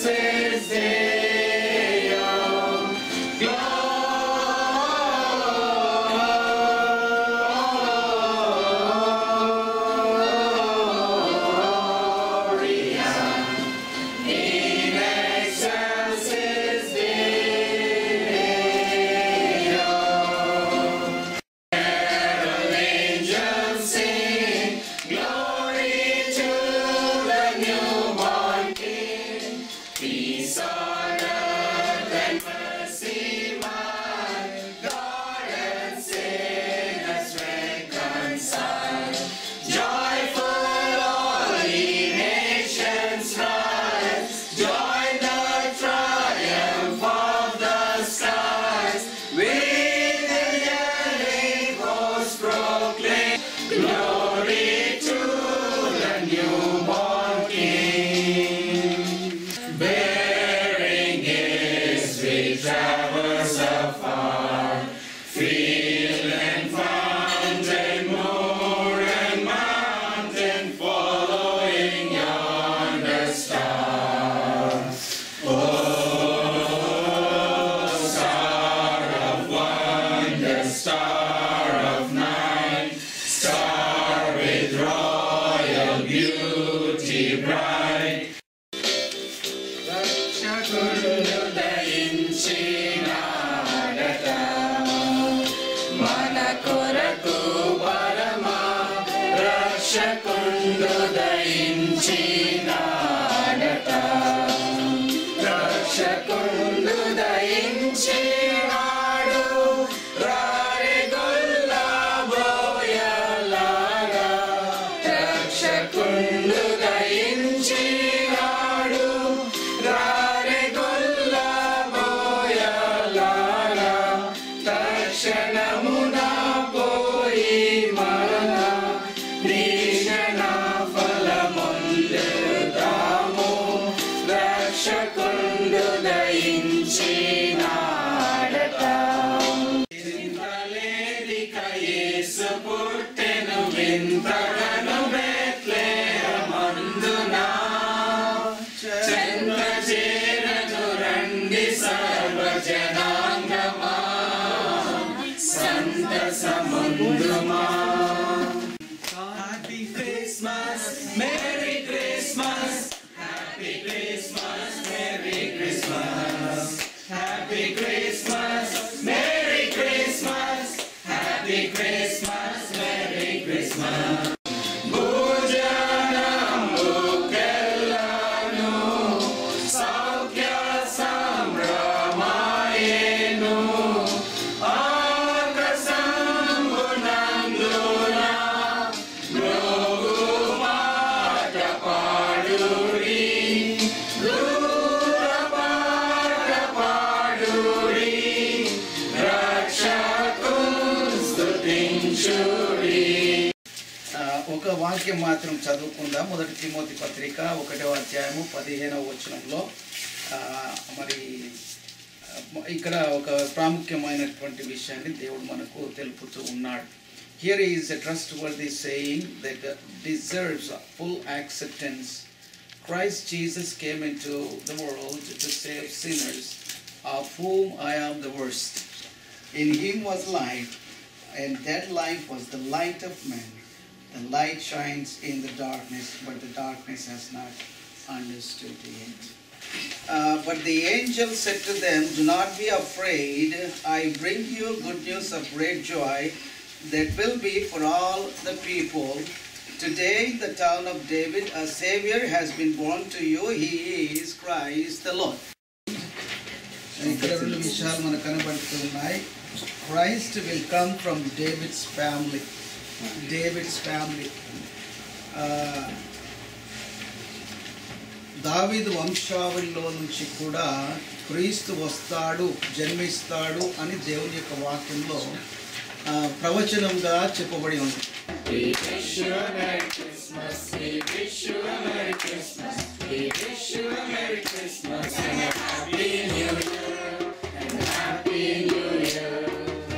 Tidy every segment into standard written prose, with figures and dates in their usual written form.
excelsis Deo, Gloria in excelsis Deo. Herald angels sing, glory to the newborn King. Peace on earth and mercy mild, God and sinners reconciled. Joyful all ye nations rise, join the triumph of the skies. With the yelling host proclaim, glory to the newborn King. Bearing His we traverse afar, field and fountain, moor and mountain, following yonder star. Oh, star of wonder, star of night, star with royal beauty bright. రక్షకుడు దయించినాడట, మన కొరకు పరమా రక్షకుడు దయించినాడట. రక్షకుడు దయించినాడు, రారె గొల్లబోయలారా. రక్షకుడు దయించినాడు, రారె గొల్లబోయలారా. తక్షణమున పోయి మరణ దీక్షణ ఫలమొందుతాము. రక్షకుడు దయించినాడట. చింతలేదిక యేసు పుట్టెను వింతగను బెత్లెహేమందున. చెంత చేరను రండి సర్వజనాంగమా, సంతసముందుమా. Happy Christmas, Merry Christmas, Happy Christmas, Merry Christmas, Happy Christmas, Merry Christmas, Happy Christmas, Merry Christmas. భోజనముకెల్లను Soukhya సంభ్రమాయేను, ఆకాశంబునందున మ్రోగు మాట పాడురి, దూత పాట పాడురి, రక్షకుని స్తుతించుడి. ఒక వాక్యం మాత్రం చదువుకుందాం. మొదటి తిమోతి పత్రిక 1వ అధ్యాయము 15వ వచనంలో మరి ఇక్కడ ఒక ప్రాముఖ్యమైనటువంటి విషయాన్ని దేవుడు మనకు తెలుపుతూ ఉన్నాడు. Here is a trustworthy saying that deserves full acceptance. Christ Jesus came into the world to save sinners, of whom I am the worst. In him was life, and that life was the light of men. The light shines in the darkness, but the darkness has not understood it. But the angel said to them, do not be afraid. I bring you good news of great joy that will be for all the people. Today in the town of David a Savior has been born to you. He is Christ the Lord. ఇక్కడ రెండు విషయాలు మనకు కనబడుతున్నాయి. Christ will come from David's family. David's family. దావీదు వంశావళిలో నుంచి కూడా క్రీస్తు వస్తాడు, జన్మిస్తాడు అని దేవుని యొక్క వాక్యంలో ప్రవచనంగా చెప్పబడి ఉంది. We wish you a Merry Christmas, we wish you a Merry Christmas, we wish you a Merry Christmas and a Happy New Year, and a Happy New Year,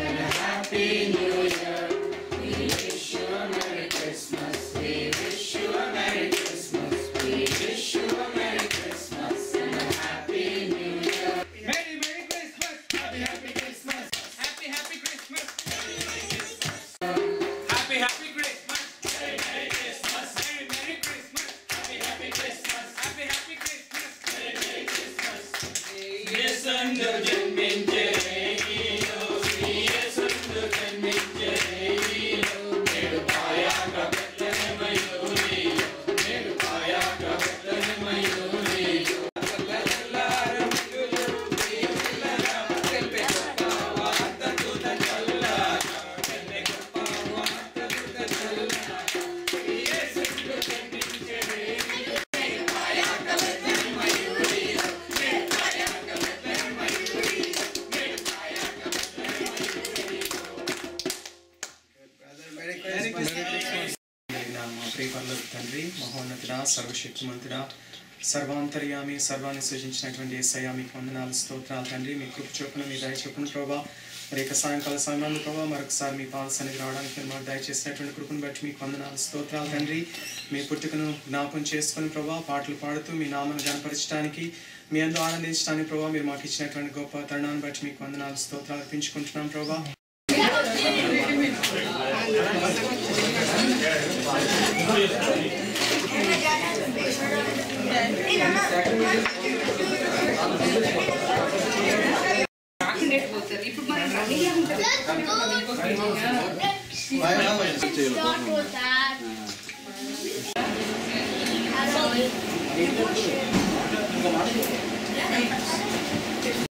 and a Happy New Year. We wish you a Merry Christmas, we wish you a Merry Christmas, we wish you a Merry Christmas and a యేసుందు జన్మించే రేగిలో శ్రీ యేసుందు జన్మించే రేగిలో నేడు పాయాక బెత్లెహేమయూరిలో నేడు పాయాక బెత్లెహేమయూరిలో తండ్రి మహోన్నతుడా సర్వశక్తిమంతుడా సర్వాంతర్యామి సర్వాన్ని సృజించినటువంటి యేసయ్య మీకు వందనాలు స్తోత్రాలు తండ్రి మీ కృప చొప్పున మీ దయ చొప్పున ప్రభావ మరి యొక్క సాయంకాల సమయంలో ప్రభావ మరొకసారి మీ పాద సన్నిధికి రావడానికి మీరు మాకు దయచేసినటువంటి కృపను బట్టి మీకు వందనాలు స్తోత్రాలు తండ్రి మీ పుట్టుకను జ్ఞాపం చేసుకుని ప్రభావ పాటలు పాడుతూ మీ నామను గణపరచడానికి మీ అందరూ ఆనందించడానికి ప్రభావ మీరు మాకు ఇచ్చినటువంటి గొప్ప తరుణాన్ని బట్టి మీకు వందనాలు స్తోత్రాలు అర్పించుకుంటున్నాం ప్రభావ